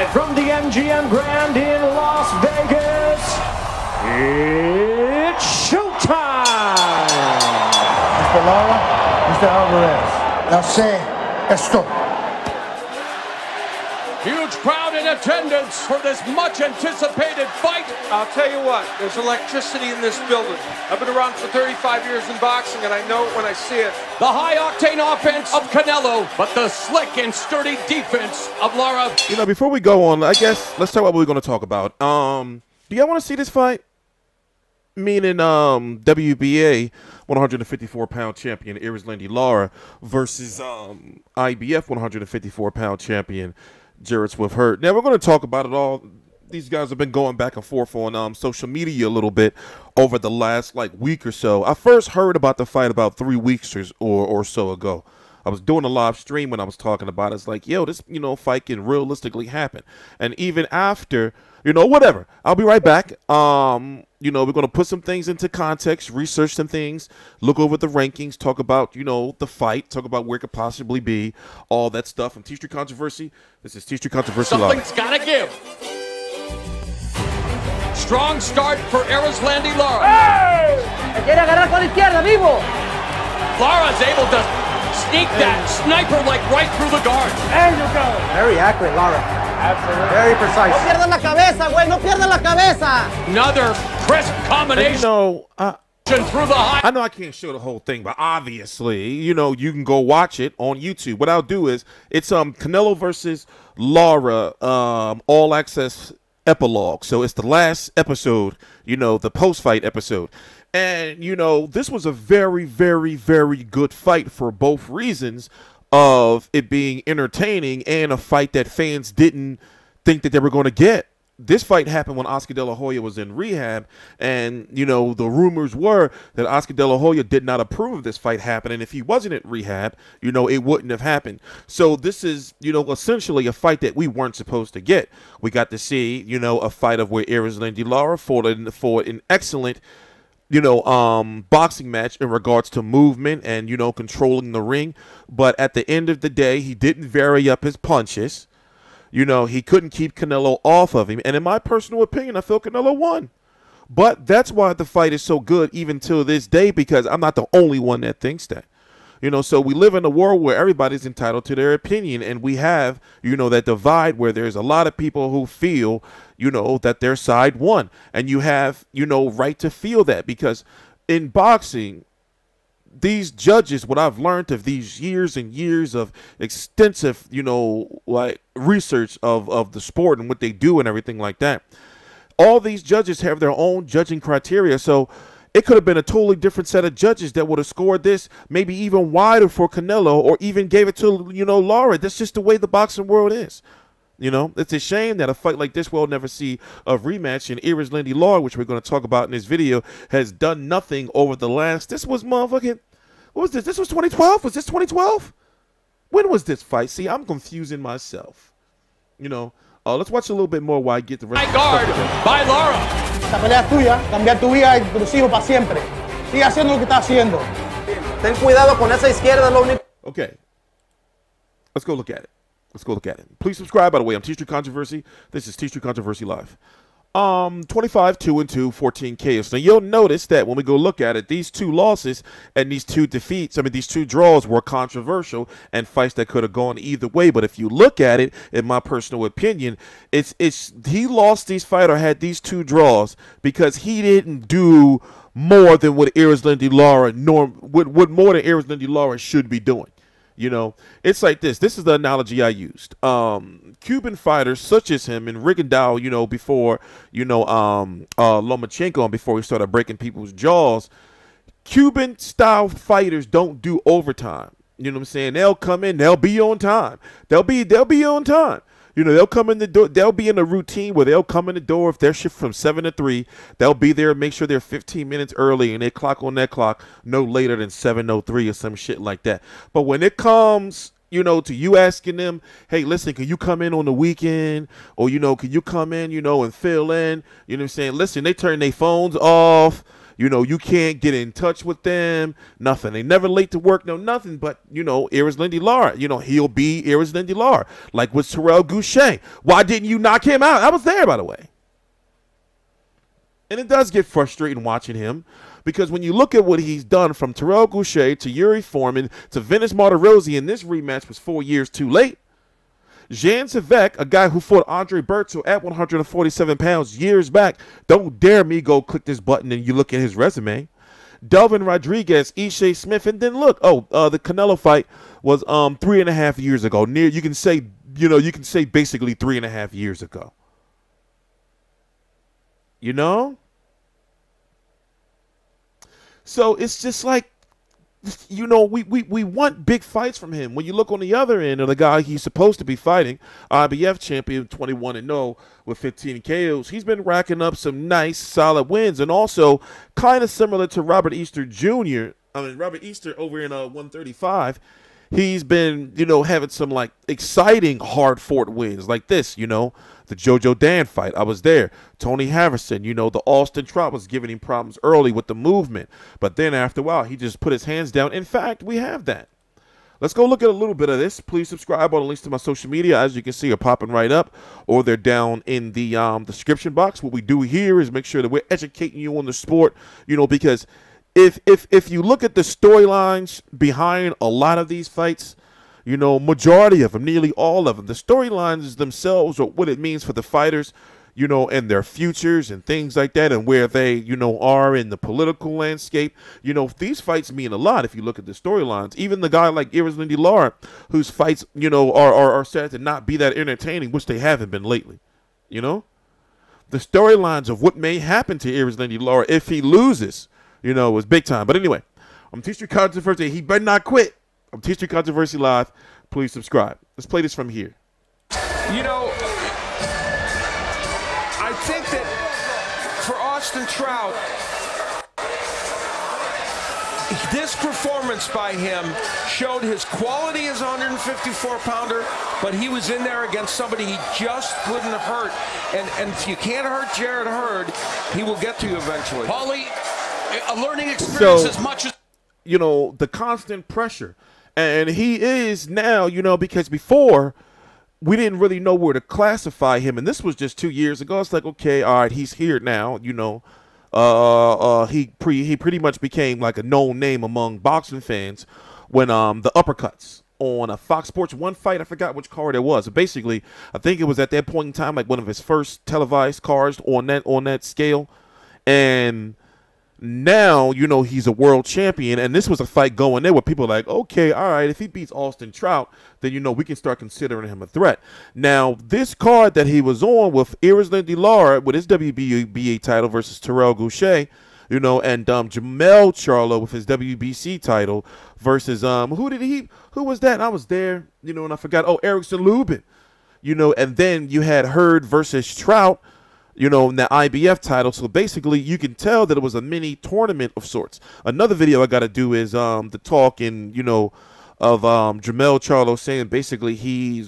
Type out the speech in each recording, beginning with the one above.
Live from the MGM Grand in Las Vegas, it's showtime! Mr. Lara, Mr. Alvarez. Now say, esto. Huge crowd in attendance for this much-anticipated fight. I'll tell you what, there's electricity in this building. I've been around for 35 years in boxing, and I know it when I see it. The high-octane offense of Canelo, but the slick and sturdy defense of Lara. You know, before we go on, I guess let's talk about what we're going to talk about. Do y'all want to see this fight? Meaning WBA 154-pound champion Erislandy Lara versus IBF 154-pound champion Jarrett with Hurd. Now, we're going to talk about it all. These guys have been going back and forth on social media a little bit over the last, week or so. I first heard about the fight about 3 weeks or so ago. I was doing a live stream when I was talking about it. It's like, yo, this, fight can realistically happen. And even after, whatever. I'll be right back. We're going to put some things into context, research some things, look over the rankings, talk about, the fight, talk about where it could possibly be, all that stuff. From TstreeT Controversy, this is TstreeT Controversy Live. Something's got to give. Strong start for Erislandy Lara. Hey! Quiere agarrar con la izquierda, vivo. Lara's able to sneak that sniper right through the guard. There you go. Very accurate, Lara. Absolutely. Very precise. No pierdas la cabeza, güey. No pierdas la cabeza. Another crisp combination. Through the high. I know I can't show the whole thing, but obviously, you can go watch it on YouTube. What I'll do is it's Canelo versus Lara all access epilogue. So it's the last episode, the post-fight episode. And, this was a very, very, very good fight for both reasons of it being entertaining and a fight that fans didn't think that they were going to get. This fight happened when Oscar De La Hoya was in rehab, and, the rumors were that Oscar De La Hoya did not approve of this fight happening. If he wasn't in rehab, it wouldn't have happened. So this is, essentially a fight that we weren't supposed to get. We got to see, a fight of where Erislandy Lara fought an excellent boxing match in regards to movement and, controlling the ring. But at the end of the day, he didn't vary up his punches. He couldn't keep Canelo off of him. And in my personal opinion, I feel Canelo won. But that's why the fight is so good even till this day, because I'm not the only one that thinks that. So we live in a world where everybody's entitled to their opinion, and we have, that divide where there's a lot of people who feel, that their side won. And you have, right to feel that, because in boxing, these judges, what I've learned of these years and years of extensive, research of the sport and what they do and everything like that, all these judges have their own judging criteria. So it could have been a totally different set of judges that would have scored this maybe even wider for Canelo, or even gave it to, Lara. That's just the way the boxing world is. It's a shame that a fight like this we'll never see a rematch. And Erislandy Lara, which we're going to talk about in this video, has done nothing over the last. This was motherfucking. What was this? This was 2012? Was this 2012? When was this fight? See, I'm confusing myself. Let's watch a little bit more while I get the rest. High guard by Lara. Esta pelea es tuya, cambiar tu vida y tus hijos para siempre. Sigue haciendo lo que está haciendo. Ten cuidado con esa izquierda, lo único. Okay. Let's go look at it. Please subscribe, by the way. I'm TstreeT Controversy. This is TstreeT Controversy Live. 25, 2-2, 14 KOs. Now, you'll notice that when we go look at it, these two losses and these two defeats, these two draws were controversial and fights that could have gone either way. But if you look at it, in my personal opinion, he lost these fights or had these two draws because he didn't do more than what Erislandy Lara should be doing. It's like this. This is the analogy I used. Cuban fighters such as him and Rigondeaux, before, Lomachenko, and before he started breaking people's jaws, Cuban-style fighters don't do overtime. You know what I'm saying? They'll come in, they'll be on time. They'll be on time. They'll come in the door. They'll be in a routine where they'll come in the door if their shift from 7 to 3. They'll be there, make sure they're 15 minutes early, and they clock on that clock no later than 7:03 or some shit like that. But when it comes you know, to you asking them, hey, listen, can you come in on the weekend? Or, you know, can you come in, you know, and fill in? You know what I'm saying? Listen, they turn their phones off. You know, you can't get in touch with them. Nothing. They never late to work. No, nothing but, you know, Erislandy Lara. You know, he'll be Erislandy Lara. Like with Terrell Goucher. Why didn't you knock him out? I was there, by the way. And it does get frustrating watching him. Because when you look at what he's done from Terrell Goucher to Yuri Foreman to Venice Martirossi, and this rematch was 4 years too late. Jan Savek, a guy who fought Andre Berto at 147 pounds years back. Don't dare me go click this button and you look at his resume. Delvin Rodriguez, Ishe Smith, and then look, the Canelo fight was 3.5 years ago. You can say basically 3.5 years ago. You know? So it's just like, you know, we want big fights from him. When you look on the other end of the guy he's supposed to be fighting, IBF champion, 21-0 with 15 KOs, he's been racking up some nice, solid wins. And also kind of similar to Robert Easter Jr., Robert Easter over in 135, he's been, you know, having some, like, exciting hard-fought wins like this, you know. The Jojo Dan fight, I was there. Tony Harrison, you know, the Austin Trout was giving him problems early with the movement. But then after a while, he just put his hands down. In fact, we have that. Let's go look at a little bit of this. Please subscribe. All the links to my social media, as you can see, are popping right up. Or they're down in the description box. What we do here is make sure that we're educating you on the sport, you know, because if you look at the storylines behind a lot of these fights, you know, majority of them, nearly all of them, the storylines themselves or what it means for the fighters, you know, and their futures and things like that and where they, you know, are in the political landscape. You know, these fights mean a lot if you look at the storylines. Even the guy like Erislandy Lara, whose fights, you know, are said to not be that entertaining, which they haven't been lately, you know. The storylines of what may happen to Erislandy Lara if he loses, you know, was big time. But anyway, I'm TstreeT Controversy. He better not quit. I'm TstreeT Controversy Live. Please subscribe. Let's play this from here. You know, I think that for Austin Trout, this performance by him showed his quality as a 154-pounder, but he was in there against somebody he just couldn't hurt. And if you can't hurt Jarrett Hurd, he will get to you eventually. Paulie, a learning experience as much as... You know, the constant pressure. And he is now, you know, because before we didn't really know where to classify him. And this was just 2 years ago. It's like, okay, all right, he's here now, you know. He pretty much became like a known name among boxing fans when the uppercuts on a Fox Sports 1 fight, I forgot which card it was. Basically, I think it was at that point in time like one of his first televised cards on that scale. And now, you know, he's a world champion, and this was a fight going there where people are like, okay, all right, if he beats Austin Trout, then, you know, we can start considering him a threat. Now, this card that he was on with Erislandy Lara with his WBA title versus Terrell Goucher, you know, and Jamel Charlo with his WBC title versus, who was that? I was there, you know, and I forgot, Erickson Lubin, you know, and then you had Hurd versus Trout, you know, in the IBF title. So basically, you can tell that it was a mini tournament of sorts. Another video I got to do is the talk you know, of Jamel Charlo saying basically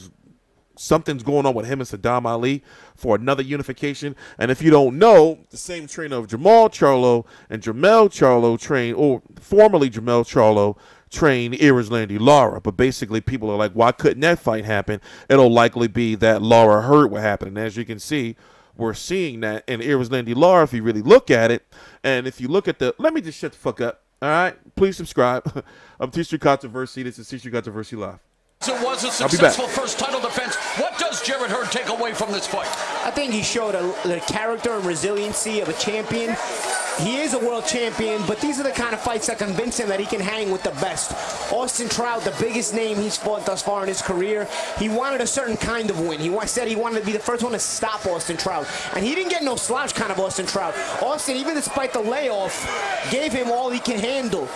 something's going on with him and Sadam Ali for another unification. And if you don't know, the same trainer of Jamal Charlo and Jamel Charlo formerly Jamel Charlo trained Erislandy Lara. But basically, people are like, why couldn't that fight happen? It'll likely be that Lara Hurd will happen. And as you can see, we're seeing that in Erislandy Lara if you really look at it. And if you look at let me just shut the fuck up. All right? Please subscribe. I'm TstreeT Controversy. This is TstreeT Controversy Live. It was a successful first title defense. What does Jarrett Hurd take away from this fight? I think he showed the character and resiliency of a champion. He is a world champion, but these are the kind of fights that convince him that he can hang with the best. Austin Trout, the biggest name he's fought thus far in his career, he wanted a certain kind of win. He said he wanted to be the first one to stop Austin Trout. And he didn't get no slouch kind of Austin Trout. Austin, even despite the layoff, gave him all he can handle.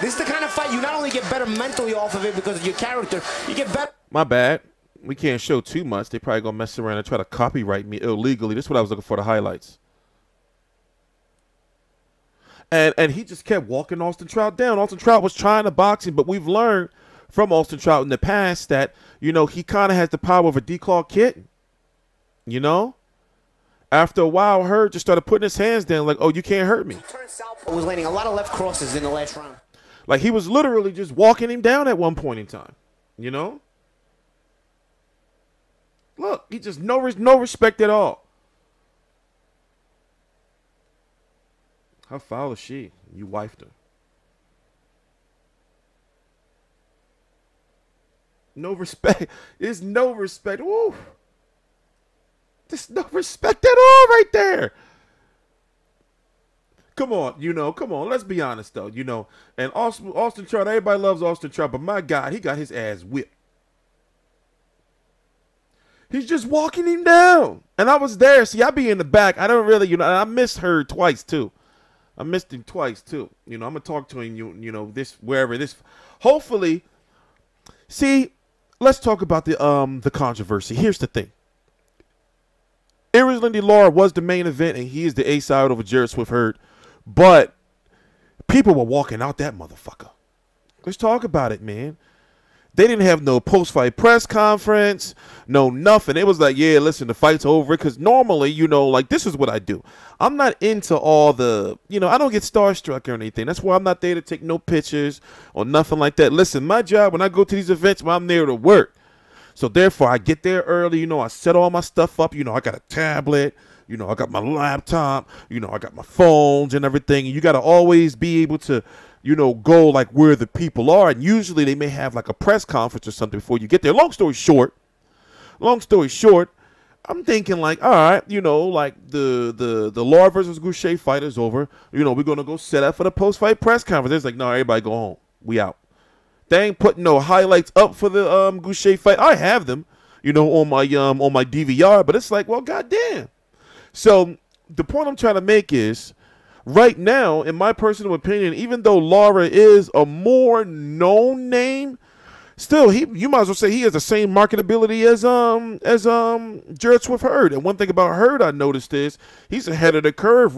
This is the kind of fight you not only get better mentally off of it because of your character, you get better. My bad. We can't show too much. They probably gonna mess around and try to copyright me illegally. This is what I was looking for, the highlights. And he just kept walking Austin Trout down. Austin Trout was trying to box him, but we've learned from Austin Trout in the past that, you know, he kind of has the power of a declawed kitten. You know? After a while, Hurd just started putting his hands down like, oh, you can't hurt me. Was landing a lot of left crosses in the last round. Like, he was literally just walking him down at one point in time. You know? Look, he just no respect at all. How foul is she? You wifed her. No respect. There's no respect. Woo. There's no respect at all right there. Come on, you know, come on. Let's be honest, though, you know. And Austin Trout, everybody loves Austin Trout, but my God, he got his ass whipped. He's just walking him down. And I was there. See, I be in the back. I don't really, you know, I missed Hurd twice, too. I missed him twice, too. You know, I'm going to talk to him, you know, this, wherever this. Hopefully, see, let's talk about the controversy. Here's the thing. Erislandy Lara was the main event, and he is the A-side over Jarrett Hurd. But people were walking out that motherfucker. Let's talk about it, man. They didn't have no post-fight press conference, no nothing. It was like, yeah, listen, the fight's over. Because normally, you know, like, this is what I do. I'm not into all the, you know, I don't get starstruck or anything. That's why I'm not there to take no pictures or nothing like that. Listen, my job when I go to these events, well, I'm there to work. So, therefore, I get there early. You know, I set all my stuff up. You know, I got a tablet. You know, I got my laptop. You know, I got my phones and everything. And you got to always be able to, you know, go like where the people are. And usually they may have like a press conference or something before you get there. Long story short, I'm thinking like, all right, you know, like the Lara versus Goucher fight is over. You know, we're going to go set up for the post-fight press conference. It's like, no, everybody go home. We out. They ain't putting no highlights up for the Goucher fight. I have them, you know, on my DVR, but it's like, well, goddamn. So the point I'm trying to make is, right now, in my personal opinion, even though Lara is a more known name, still you might as well say he has the same marketability as Jarrett Hurd. And one thing about Hurd I noticed is he's ahead of the curve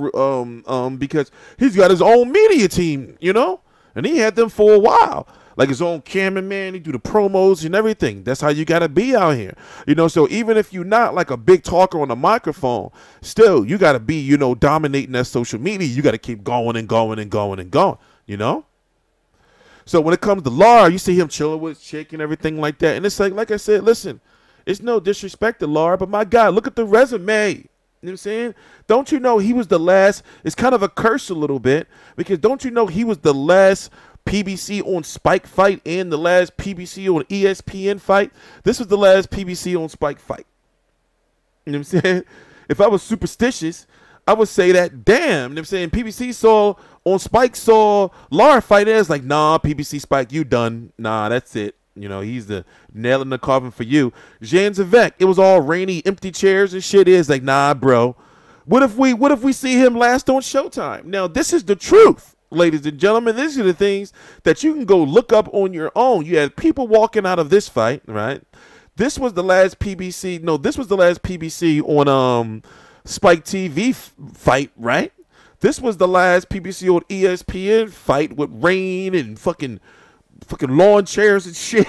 because he's got his own media team, you know, and he had them for a while. Like his own cameraman, he do the promos and everything. That's how you got to be out here. You know, so even if you're not like a big talker on a microphone, still, you got to be, you know, dominating that social media. You got to keep going and going and going and going, you know? So when it comes to Lara, you see him chilling with his chick and everything like that. And it's like I said, listen, it's no disrespect to Lara, but my God, look at the resume. You know what I'm saying? Don't you know he was the last, it's kind of a curse a little bit, because don't you know he was the last PBC on Spike fight and the last PBC on ESPN fight? This was the last PBC on Spike fight. You know what I'm saying? If I was superstitious, I would say that, damn, you know what I'm saying? PBC saw, on Spike saw Lara fight, and it's like, nah, PBC Spike, you done. Nah, that's it. You know, he's the nail in the coffin for you. Jean Zavek, it was all rainy, empty chairs and shit. Is like, nah, bro. What if we see him last on Showtime? Now, this is the truth. Ladies and gentlemen, these are the things that you can go look up on your own. You had people walking out of this fight, right? This was the last PBC. No, this was the last PBC on Spike TV fight, right? This was the last PBC on ESPN fight with rain and fucking lawn chairs and shit.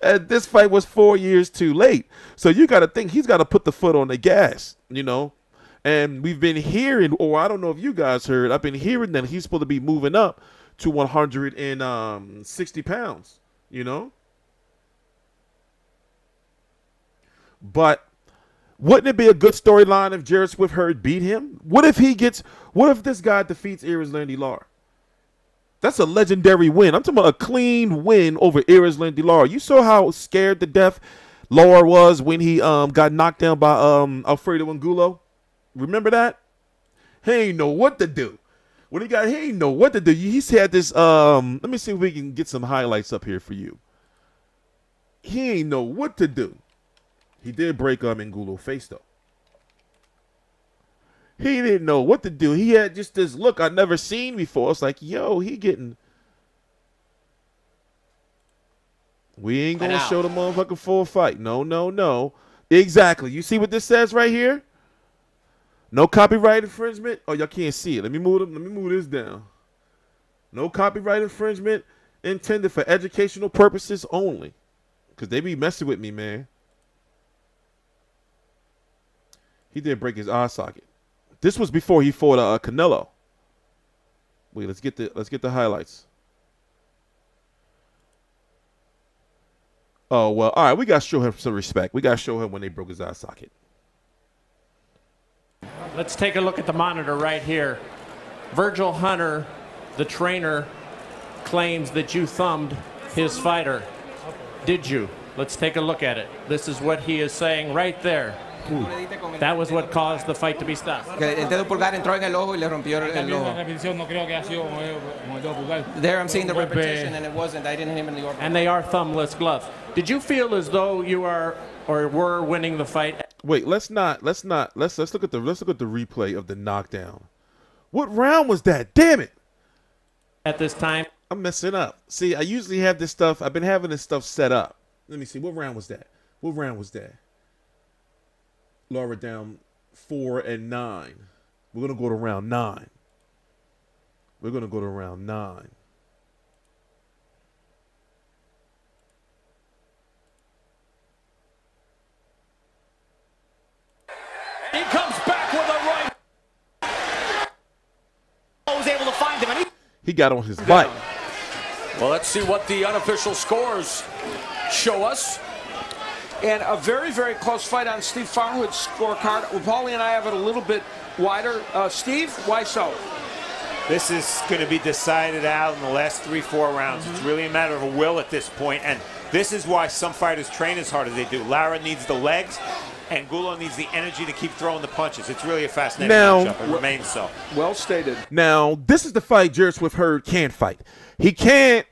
And this fight was 4 years too late. So you got to think he's got to put the foot on the gas, you know? And we've been hearing, or I don't know if you guys heard, I've been hearing that he's supposed to be moving up to 160 pounds, you know? But wouldn't it be a good storyline if Jarrett Hurd beat him? What if this guy defeats Erislandy Lara? That's a legendary win. I'm talking about a clean win over Erislandy Lara. You saw how scared to death Lara was when he got knocked down by Alfredo Angulo? Remember that? He ain't know what to do. When he ain't know what to do. He's had this, let me see if we can get some highlights up here for you. He ain't know what to do. He did break Angulo's face, though. He didn't know what to do. He had just this look I'd never seen before. It's like, yo, he getting... We ain't going to show the motherfucking full fight. No, no, no. Exactly. You see what this says right here? No copyright infringement. Oh, y'all can't see it. Let me move this down. No copyright infringement. intended for educational purposes only. Because they be messing with me, man. He did break his eye socket. This was before he fought Canelo. Wait, let's get the highlights. Oh, well, all right, we got to show him some respect. We got to show him when they broke his eye socket. Let's take a look at the monitor right here. Virgil Hunter, the trainer, claims that you thumbed his fighter. Did you? Let's take a look at it. This is what he is saying right there. That was what caused the fight to be stopped. El dedo pulgar entró en el ojo y le rompió el ojo. There I'm seeing the repetition and it wasn't. I didn't hit him in the orbital. And they are thumbless gloves. Did you feel as though you are or were winning the fight? Wait, let's look at the replay of the knockdown. What round was that? Damn it. At this time, I'm messing up. See, I usually have this stuff. I've been having this stuff set up. Let me see. What round was that? What round was that? Lara down 4 and 9. We're going to go to round 9. We're going to go to round 9. he comes back with a right. Was able to find him. He got on his bike. Well, let's see what the unofficial scores show us. And a very, very close fight on Steve Farhood's scorecard. Well, Paulie and I have it a little bit wider. Steve, why so? This is going to be decided out in the last 3-4 rounds. It's really a matter of a will at this point, and this is why some fighters train as hard as they do. Lara needs the legs, and Gulo needs the energy to keep throwing the punches. It's really a fascinating matchup. It remains so. Well stated. Now, this is the fight Jarrett with Hurd can't fight. He can't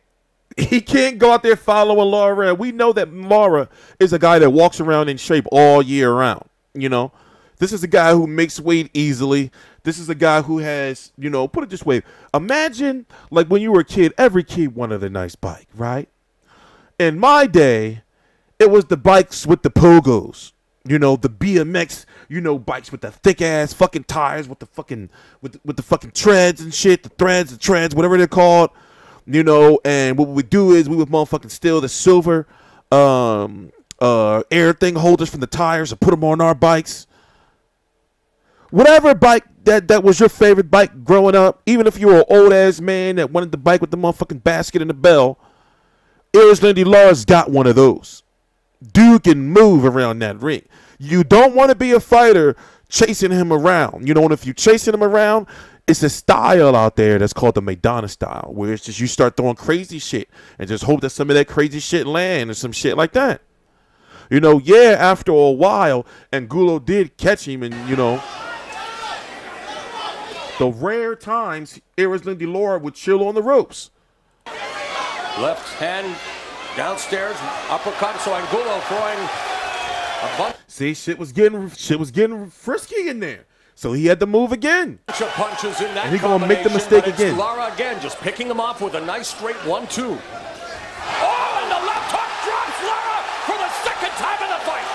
go out there following Lara. We know that Lara is a guy that walks around in shape all year round. You know, this is a guy who makes weight easily. This is a guy who has, you know, put it this way. Imagine, like when you were a kid, every kid wanted a nice bike, right? In my day, it was the bikes with the pogos. You know, the BMX, you know, bikes with the thick ass fucking tires with the fucking with the fucking treads and shit, the treads, whatever they're called. You know, and what we would do is we would motherfucking steal the silver air thing holders from the tires and put them on our bikes. Whatever bike that was your favorite bike growing up, even if you were an old ass man that wanted the bike with the motherfucking basket and the bell, Erislandy Lara's got one of those. Dude can move around that ring. You don't want to be a fighter chasing him around. You know, and if you're chasing him around, it's a style out there that's called the Madonna style, where it's just you start throwing crazy shit and just hope that some of that crazy shit land or some shit like that. You know, yeah, after a while, and Gulo did catch him, and, you know, the rare times Erislandy Lara would chill on the ropes. Left hand downstairs, uppercut, so Angulo throwing a bunch. See, shit was getting frisky in there. So he had to move again. Of punches in that and he's going to make the mistake again. Lara again, just picking him off with a nice straight 1-2. Oh, and the left hook drops Lara for the second time in the fight.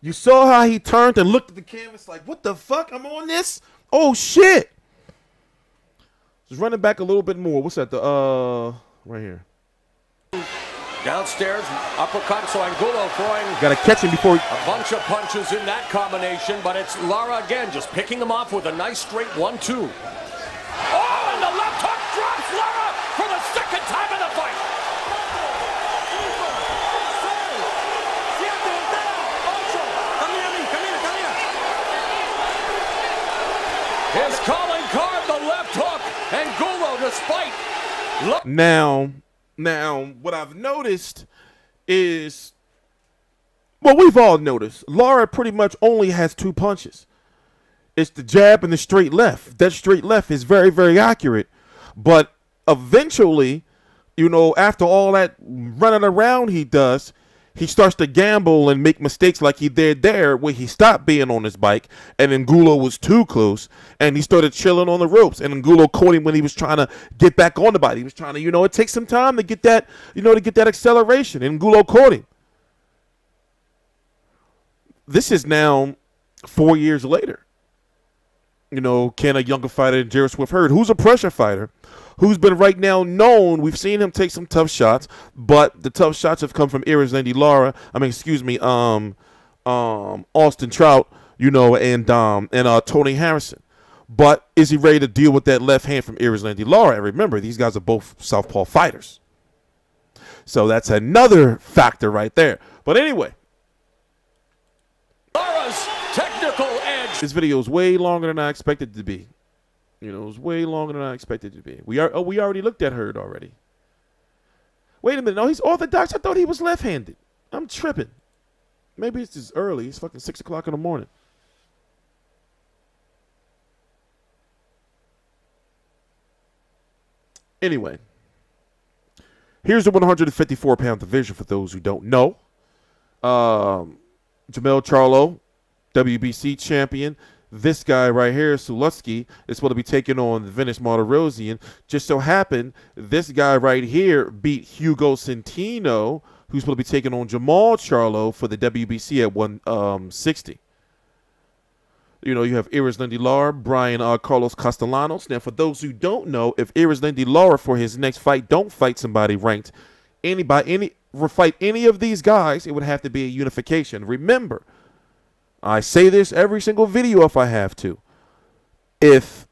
You saw how he turned and looked at the canvas like, what the fuck? I'm on this? Oh, shit. Just running back a little bit more. What's that? Right here. Downstairs, uppercut, so Angulo throwing. Got to catch him before. A bunch of punches in that combination, but it's Lara again, just picking him off with a nice straight 1-2. Oh, and the left hook drops Lara for the second time in the fight. His calling card, the left hook, and Gulo, despite. Now, what I've noticed is, well, we've all noticed, Lara pretty much only has 2 punches. It's the jab and the straight left. That straight left is very, very accurate. But eventually, you know, after all that running around he does, he starts to gamble and make mistakes like he did there, where he stopped being on his bike, and Angulo was too close, and he started chilling on the ropes, and Angulo caught him when he was trying to get back on the bike. He was trying to, you know, it takes some time to get that, you know, to get that acceleration, and Angulo caught him. This is now 4 years later. You know, can a younger fighter, Jarrett Swift Hurd, who's a pressure fighter, who's been right now known, we've seen him take some tough shots, but the tough shots have come from Erislandy Lara, Austin Trout, you know, and Tony Harrison. But is he ready to deal with that left hand from Erislandy Lara? And remember, these guys are both southpaw fighters. So that's another factor right there. But anyway, Lara's technical edge. this video is way longer than I expected it to be. You know, it was way longer than I expected it to be. We already looked at Hurd already. Wait a minute. No, he's orthodox. I thought he was left-handed. I'm tripping. Maybe it's just early. It's fucking 6 o'clock in the morning. Anyway, here's the 154-pound division for those who don't know. Jamel Charlo, WBC champion. This guy right here, Sulutsky, is supposed to be taking on the Vinicius Martirosyan. Just so happened, this guy right here beat Hugo Centeno, who's supposed to be taking on Jamal Charlo for the WBC at 160. You know, you have Erislandy Lara, Brian Carlos Castellanos. Now, for those who don't know, if Erislandy Lara for his next fight don't fight somebody ranked, fight any of these guys, it would have to be a unification. Remember, I say this every single video if I have to. If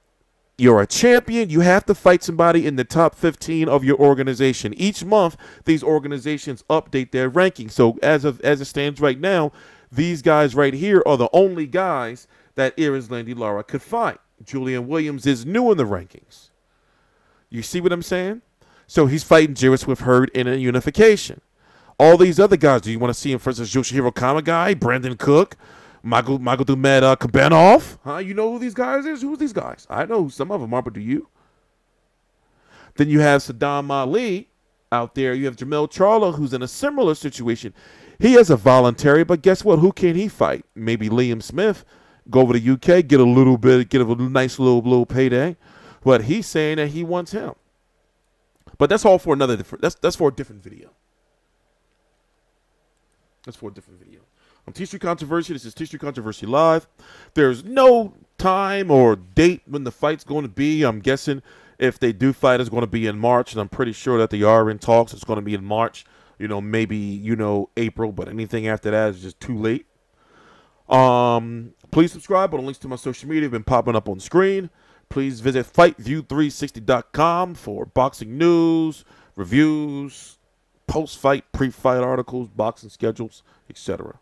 you're a champion, you have to fight somebody in the top 15 of your organization. Each month, these organizations update their rankings. So as it stands right now, these guys right here are the only guys that Erislandy Lara could fight. Julian Williams is new in the rankings. You see what I'm saying? So he's fighting Jarrett Swift Hurd in a unification. All these other guys, do you want to see him versus Yoshihiro Kamagai, Brandon Cook, Michael Dumed Kabanov? Huh? You know who these guys is? Who's these guys? I know who some of them are, but do you? Then you have Sadam Ali out there. You have Jamel Charlo, who's in a similar situation. He has a voluntary, but guess what? Who can he fight? Maybe Liam Smith. Go over to UK, get a nice little payday. But he's saying that he wants him. But that's all for another that's for a different video. That's for a different video. I'm TstreeT Controversy. This is TstreeT Controversy Live. There's no time or date when the fight's going to be. I'm guessing if they do fight, it's going to be in March, and I'm pretty sure that they are in talks. It's going to be in March. You know, maybe, you know, April, but anything after that is just too late. Please subscribe. All the links to my social media have been popping up on screen. Please visit FightView360.com for boxing news, reviews, post-fight, pre-fight articles, boxing schedules, etc.